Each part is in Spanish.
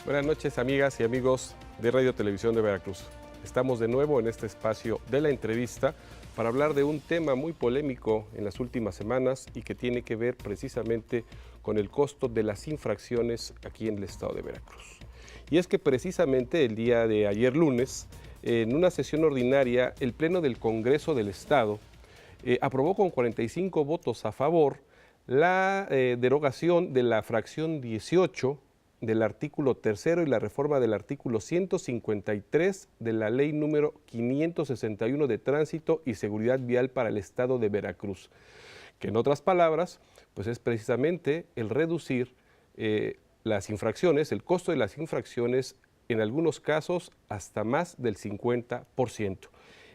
Buenas noches, amigas y amigos de Radio Televisión de Veracruz. Estamos de nuevo en este espacio de la entrevista para hablar de un tema muy polémico en las últimas semanas y que tiene que ver precisamente con el costo de las infracciones aquí en el estado de Veracruz. Y es que precisamente el día de ayer lunes, en una sesión ordinaria, el Pleno del Congreso del Estado aprobó con 45 votos a favor la derogación de la fracción 18 del artículo 3 y la reforma del artículo 153 de la ley número 561 de Tránsito y Seguridad Vial para el estado de Veracruz, que en otras palabras, pues es precisamente el reducir las infracciones, el costo de las infracciones, en algunos casos hasta más del 50%.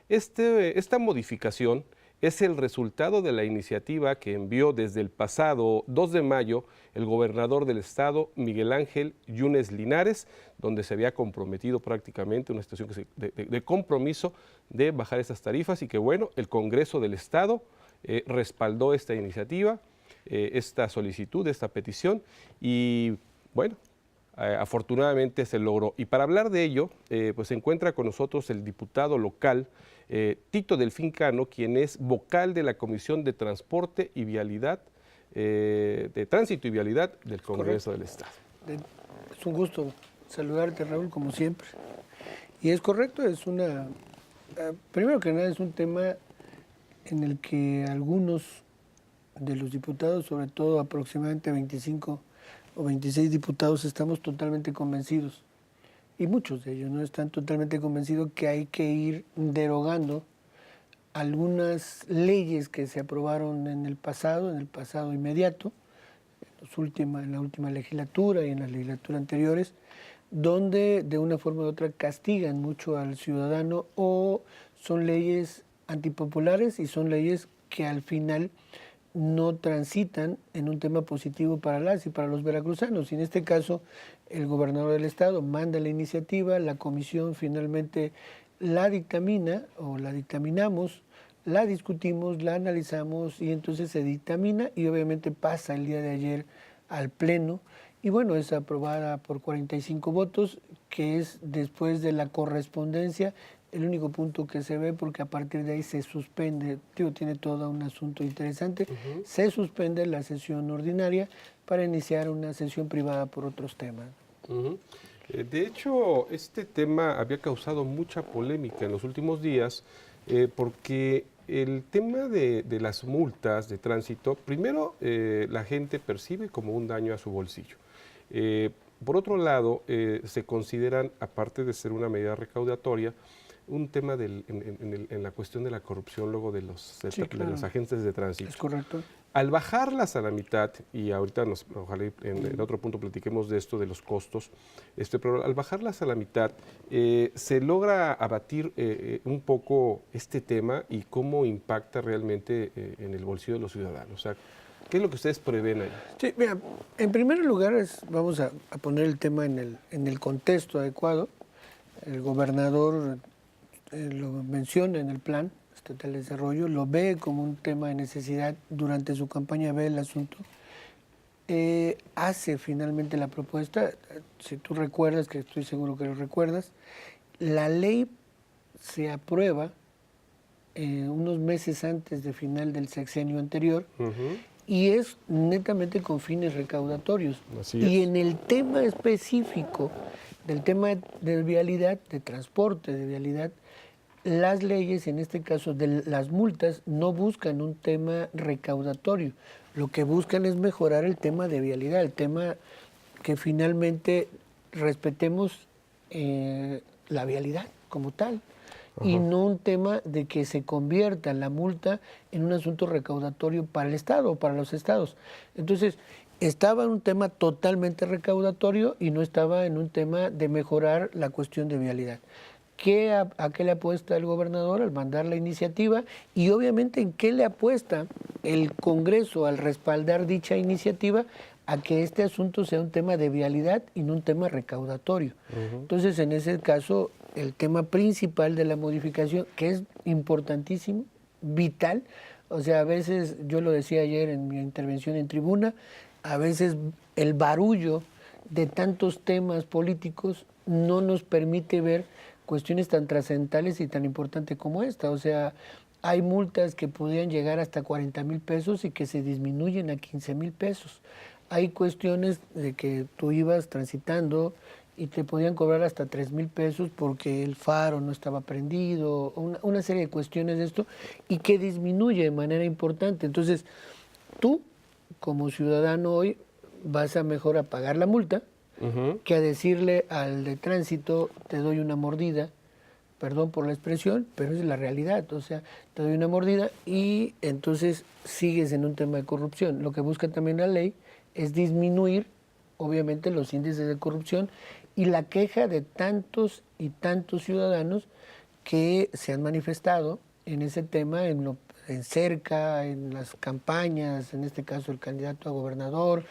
Esta modificación es el resultado de la iniciativa que envió desde el pasado 2 de mayo el gobernador del estado, Miguel Ángel Yunes Linares, donde se había comprometido prácticamente una situación de compromiso de bajar esas tarifas y que bueno, el Congreso del Estado respaldó esta iniciativa, esta solicitud, esta petición y bueno, afortunadamente se logró. Y para hablar de ello, pues se encuentra con nosotros el diputado local, Tito Delfín Cano, quien es vocal de la Comisión de Transporte y Vialidad, de Tránsito y Vialidad del Congreso del Estado. Es un gusto saludarte, Raúl, como siempre. Y es correcto, es primero que nada es un tema en el que algunos de los diputados, sobre todo aproximadamente 25 o 26 diputados, estamos totalmente convencidos, y muchos de ellos no están totalmente convencidos que hay que ir derogando algunas leyes que se aprobaron en el pasado inmediato, en la última legislatura y en las legislaturas anteriores, donde de una forma u otra castigan mucho al ciudadano o son leyes antipopulares y son leyes que al final no transitan en un tema positivo para las y para los veracruzanos. Y en este caso, el gobernador del estado manda la iniciativa, la comisión finalmente la dictamina o la dictaminamos, la discutimos, la analizamos y entonces se dictamina y obviamente pasa el día de ayer al Pleno. Y bueno, es aprobada por 45 votos, que es después de la correspondencia el único punto que se ve, porque a partir de ahí se suspende, tiene todo un asunto interesante, se suspende la sesión ordinaria para iniciar una sesión privada por otros temas. De hecho, este tema había causado mucha polémica en los últimos días, porque el tema de las multas de tránsito, primero la gente percibe como un daño a su bolsillo. Por otro lado, se consideran, aparte de ser una medida recaudatoria, un tema en la cuestión de la corrupción luego de los agentes de tránsito. Es correcto. Al bajarlas a la mitad, y ahorita ojalá en otro punto platiquemos de esto, de los costos, pero al bajarlas a la mitad se logra abatir un poco este tema y cómo impacta realmente en el bolsillo de los ciudadanos. O sea, ¿qué es lo que ustedes prevén ahí? Sí, mira, en primer lugar vamos a poner el tema en el contexto adecuado. El gobernador lo menciona en el plan estatal de desarrollo, lo ve como un tema de necesidad, durante su campaña ve el asunto, hace finalmente la propuesta. Si tú recuerdas, que estoy seguro que lo recuerdas, la ley se aprueba unos meses antes de final del sexenio anterior, y es netamente con fines recaudatorios. Y en el tema específico del tema de vialidad, de transporte, de vialidad, las leyes, en este caso de las multas, no buscan un tema recaudatorio. Lo que buscan es mejorar el tema de vialidad, el tema que finalmente respetemos la vialidad como tal. Y no un tema de que se convierta la multa en un asunto recaudatorio para el Estado o para los estados. Entonces, estaba en un tema totalmente recaudatorio y no estaba en un tema de mejorar la cuestión de vialidad. ¿A qué le apuesta el gobernador al mandar la iniciativa? Y obviamente, ¿en qué le apuesta el Congreso al respaldar dicha iniciativa? A que este asunto sea un tema de vialidad y no un tema recaudatorio. Entonces, en ese caso, el tema principal de la modificación, que es importantísimo, vital, o sea, a veces, yo lo decía ayer en mi intervención en tribuna, a veces el barullo de tantos temas políticos no nos permite ver cuestiones tan trascendentales y tan importantes como esta. O sea, hay multas que podrían llegar hasta 40,000 pesos y que se disminuyen a 15,000 pesos. Hay cuestiones de que tú ibas transitando y te podían cobrar hasta 3,000 pesos porque el faro no estaba prendido, una serie de cuestiones de esto, y que disminuye de manera importante. Entonces, tú, como ciudadano hoy, vas a mejor a pagar la multa que a decirle al de tránsito, te doy una mordida, perdón por la expresión, pero es la realidad. O sea, te doy una mordida y entonces sigues en un tema de corrupción. Lo que busca también la ley es disminuir, obviamente, los índices de corrupción y la queja de tantos y tantos ciudadanos que se han manifestado en ese tema, en cerca, en las campañas, en este caso el candidato a gobernador.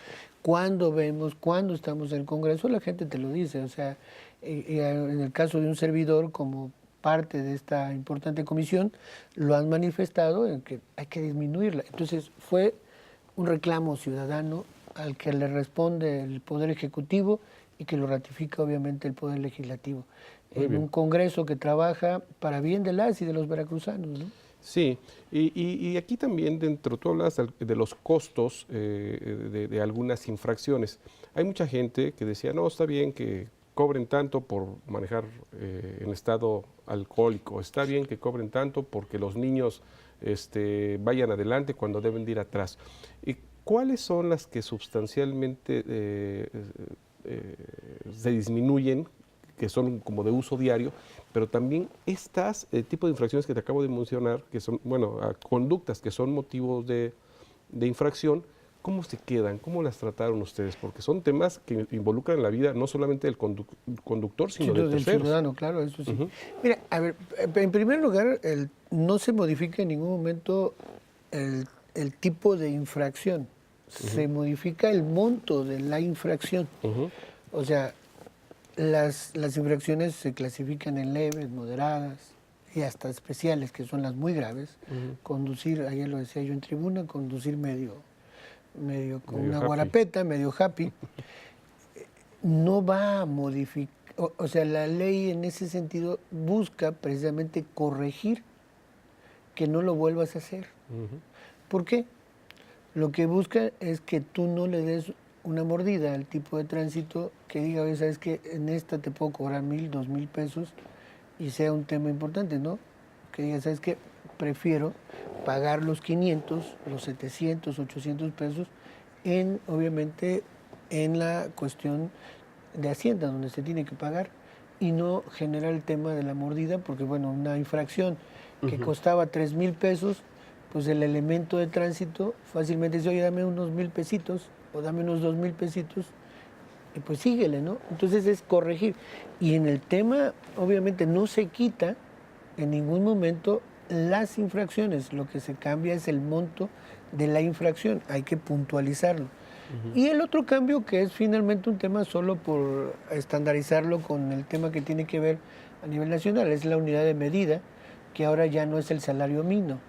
Cuando estamos en el Congreso, la gente te lo dice. O sea, en el caso de un servidor, como parte de esta importante comisión, lo han manifestado en que hay que disminuirla. Entonces, fue un reclamo ciudadano al que le responde el Poder Ejecutivo y que lo ratifica obviamente el Poder Legislativo. En un Congreso que trabaja para bien de las y de los veracruzanos, ¿no? Sí, y aquí también dentro, tú hablas de los costos de algunas infracciones. Hay mucha gente que decía, no, está bien que cobren tanto por manejar en estado alcohólico, está bien que cobren tanto porque los niños vayan adelante cuando deben de ir atrás. ¿Y cuáles son las que sustancialmente se disminuyen, que son como de uso diario, pero también estas tipo de infracciones que te acabo de mencionar, que son, bueno, conductas que son motivos de infracción, ¿cómo se quedan? ¿Cómo las trataron ustedes? Porque son temas que involucran la vida no solamente del conductor, sino de del terceros. ciudadano, claro, eso sí. Mira, a ver, en primer lugar, no se modifica en ningún momento el tipo de infracción, se modifica el monto de la infracción. O sea, las infracciones se clasifican en leves, moderadas y hasta especiales, que son las muy graves. Conducir, ayer lo decía yo en tribuna, conducir medio con una guarapeta, medio happy, no va a modificar. O sea, la ley en ese sentido busca precisamente corregir que no lo vuelvas a hacer. ¿Por qué? Lo que busca es que tú no le des una mordida al tipo de tránsito que diga, oye, ¿sabes qué? En esta te puedo cobrar 1,000, 2,000 pesos y sea un tema importante, ¿no? Que diga, ¿sabes qué? Prefiero pagar los 500, los 700, 800 pesos obviamente, en la cuestión de Hacienda, donde se tiene que pagar, y no generar el tema de la mordida, porque, bueno, una infracción que costaba 3,000 pesos, pues el elemento de tránsito fácilmente dice, oye, dame unos 1,000 pesitos o dame unos 2,000 pesitos y pues síguele, ¿no? Entonces es corregir. Y en el tema, obviamente, no se quita en ningún momento las infracciones, lo que se cambia es el monto de la infracción, hay que puntualizarlo. Y el otro cambio, que es finalmente un tema solo por estandarizarlo con el tema que tiene que ver a nivel nacional, es la unidad de medida, que ahora ya no es el salario mínimo,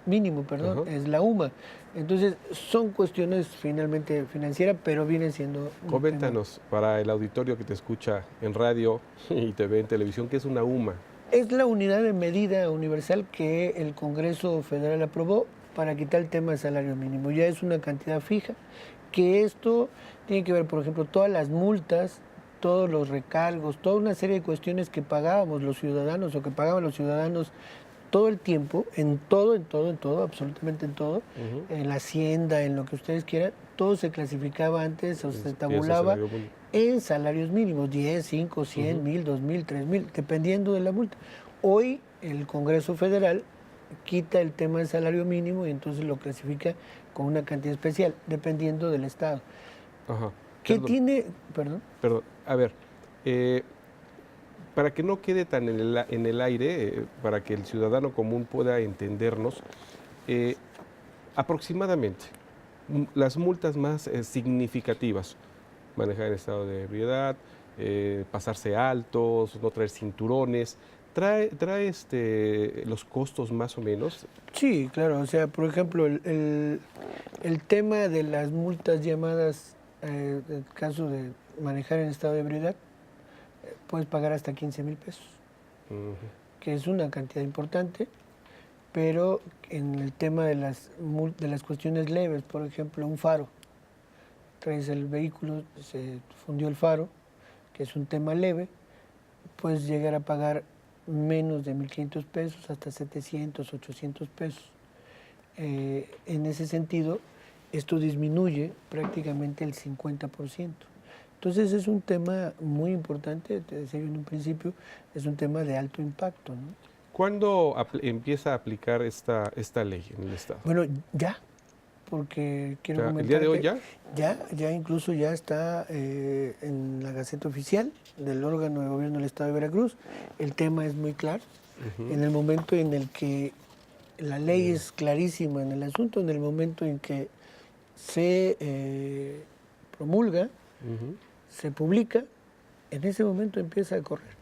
es la UMA. Entonces, son cuestiones finalmente financieras, pero vienen siendo... Coméntanos, para el auditorio que te escucha en radio y te ve en televisión, ¿qué es una UMA? Es la unidad de medida universal que el Congreso Federal aprobó para quitar el tema del salario mínimo. Ya es una cantidad fija, que esto tiene que ver, por ejemplo, todas las multas, todos los recargos, toda una serie de cuestiones que pagábamos los ciudadanos o que pagaban los ciudadanos todo el tiempo, en todo, absolutamente en todo, en la hacienda, en lo que ustedes quieran, todo se clasificaba antes o se tabulaba en salarios mínimos, 10, 5, 100, 1,000, 2,000, 3,000, dependiendo de la multa. Hoy el Congreso Federal quita el tema del salario mínimo y entonces lo clasifica con una cantidad especial, dependiendo del estado. ¿Qué tiene? Perdón. Perdón, a ver, para que no quede tan en el aire, para que el ciudadano común pueda entendernos, aproximadamente las multas más significativas, manejar en estado de ebriedad, pasarse altos, no traer cinturones, ¿trae los costos más o menos? Sí, claro, o sea, por ejemplo, el tema de las multas llamadas, el caso de manejar en estado de ebriedad, puedes pagar hasta 15,000 pesos, que es una cantidad importante, pero en el tema de las cuestiones leves, por ejemplo, un faro, traes el vehículo, se fundió el faro, que es un tema leve, puedes llegar a pagar menos de 1,500 pesos hasta 700, 800 pesos. En ese sentido, esto disminuye prácticamente el 50%. Entonces es un tema muy importante, te decía yo en un principio, es un tema de alto impacto, ¿no? ¿Cuándo empieza a aplicar esta ley en el Estado? Bueno, ya, porque quiero O sea, comentar ¿el día de hoy ya? Ya incluso ya está en la Gaceta Oficial del órgano de gobierno del Estado de Veracruz. El tema es muy claro. En el momento en el que la ley es clarísima en el asunto, en el momento en que se promulga, se publica, en ese momento empieza a correr.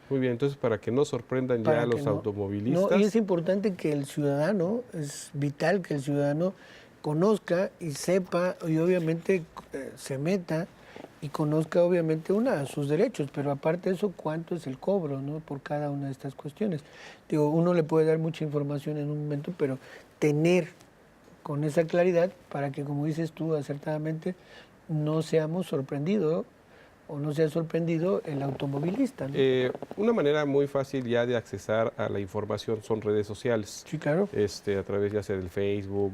Muy bien, entonces para que no sorprendan ya a los automovilistas. No, y es importante que el ciudadano, es vital que el ciudadano conozca y sepa, y obviamente se meta y conozca obviamente sus derechos, pero aparte de eso, cuánto es el cobro, ¿no?, por cada una de estas cuestiones. Digo, uno le puede dar mucha información en un momento, pero tener con esa claridad para que, como dices tú acertadamente, no seamos sorprendidos o no sea sorprendido el automovilista, ¿no? Una manera muy fácil ya de accesar a la información son redes sociales. Sí, claro. A través ya sea del Facebook,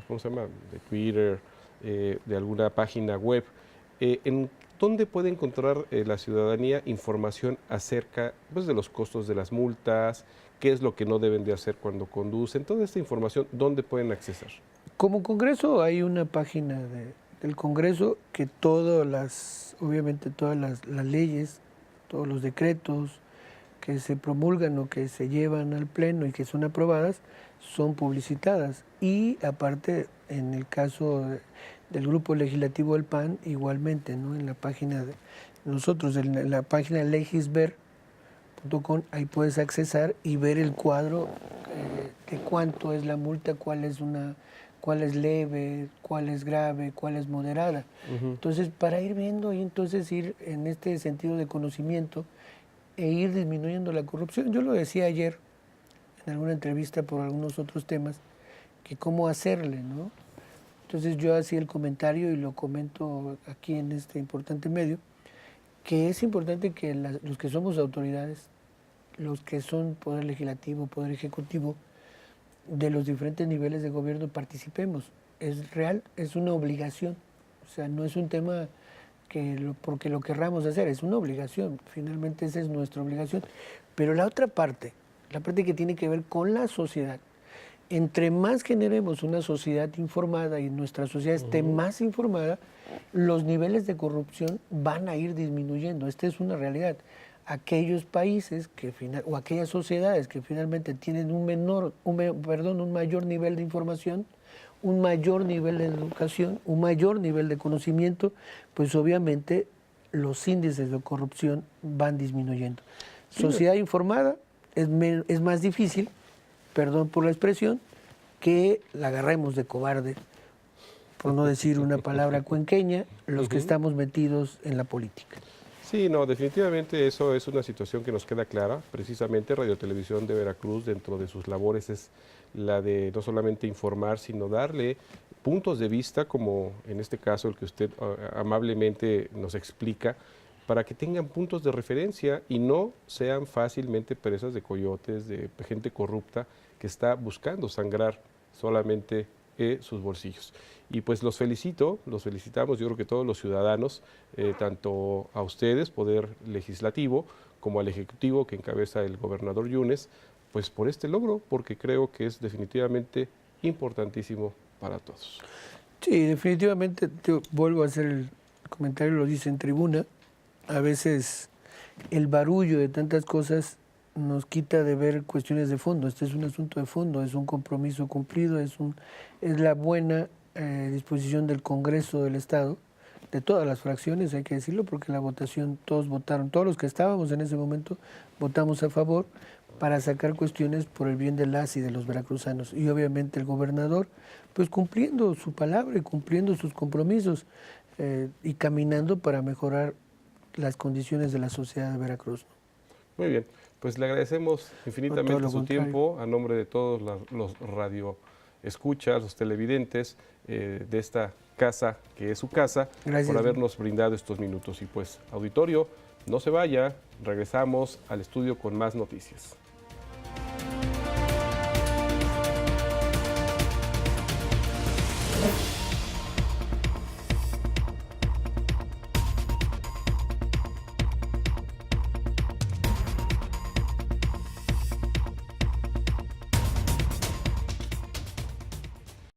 ¿cómo se llama?, de Twitter, de alguna página web. ¿En dónde puede encontrar la ciudadanía información acerca, pues, de los costos de las multas, qué es lo que no deben de hacer cuando conducen? Toda esta información, ¿dónde pueden accesar? Como Congreso hay una página del Congreso que obviamente todas las leyes, todos los decretos que se promulgan o que se llevan al Pleno y que son aprobadas, son publicitadas. Y aparte, en el caso del Grupo Legislativo del PAN, igualmente, ¿no?, en la página de nosotros, en la página legisver.com, ahí puedes accesar y ver el cuadro de cuánto es la multa, cuál es leve, cuál es grave, cuál es moderada. Entonces, para ir viendo y entonces ir en este sentido de conocimiento e ir disminuyendo la corrupción. Yo lo decía ayer en alguna entrevista por algunos otros temas, que cómo hacerle, ¿no? Entonces yo hacía el comentario y lo comento aquí en este importante medio, que es importante que los que somos autoridades, los que son Poder Legislativo, Poder Ejecutivo, de los diferentes niveles de gobierno participemos. Es real, es una obligación. O sea, no es un tema porque lo querramos hacer, es una obligación. Finalmente esa es nuestra obligación. Pero la otra parte, la parte que tiene que ver con la sociedad, entre más generemos una sociedad informada y nuestra sociedad esté más informada, los niveles de corrupción van a ir disminuyendo. Esta es una realidad. Aquellos países o aquellas sociedades que finalmente tienen un mayor nivel de información, un mayor nivel de educación, un mayor nivel de conocimiento, pues obviamente los índices de corrupción van disminuyendo. Sociedad informada es más difícil, perdón por la expresión, que la agarremos de cobarde, por no decir una palabra cuenqueña, los que estamos metidos en la política. Sí, no, definitivamente eso es una situación que nos queda clara. Precisamente Radio Televisión de Veracruz, dentro de sus labores, es la de no solamente informar, sino darle puntos de vista, como en este caso el que usted amablemente nos explica, para que tengan puntos de referencia y no sean fácilmente presas de coyotes, de gente corrupta que está buscando sangrar solamente sus bolsillos. Y pues los felicitamos, yo creo que todos los ciudadanos, tanto a ustedes, Poder Legislativo, como al Ejecutivo que encabeza el gobernador Yunes, pues por este logro, porque creo que es definitivamente importantísimo para todos. Sí, definitivamente, vuelvo a hacer el comentario, lo dice en tribuna, a veces el barullo de tantas cosas nos quita de ver cuestiones de fondo. Este es un asunto de fondo, es un compromiso cumplido, es la buena disposición del Congreso del Estado, de todas las fracciones, hay que decirlo, porque la votación, todos votaron, todos los que estábamos en ese momento, votamos a favor para sacar cuestiones por el bien de las y de los veracruzanos. Y obviamente el gobernador, pues cumpliendo su palabra y cumpliendo sus compromisos. y caminando para mejorar las condiciones de la sociedad de Veracruz. Muy bien, pues le agradecemos infinitamente su tiempo a nombre de todos los radioescuchas, los televidentes de esta casa que es su casa. Gracias por habernos brindado estos minutos. Y pues, auditorio, no se vaya, regresamos al estudio con más noticias.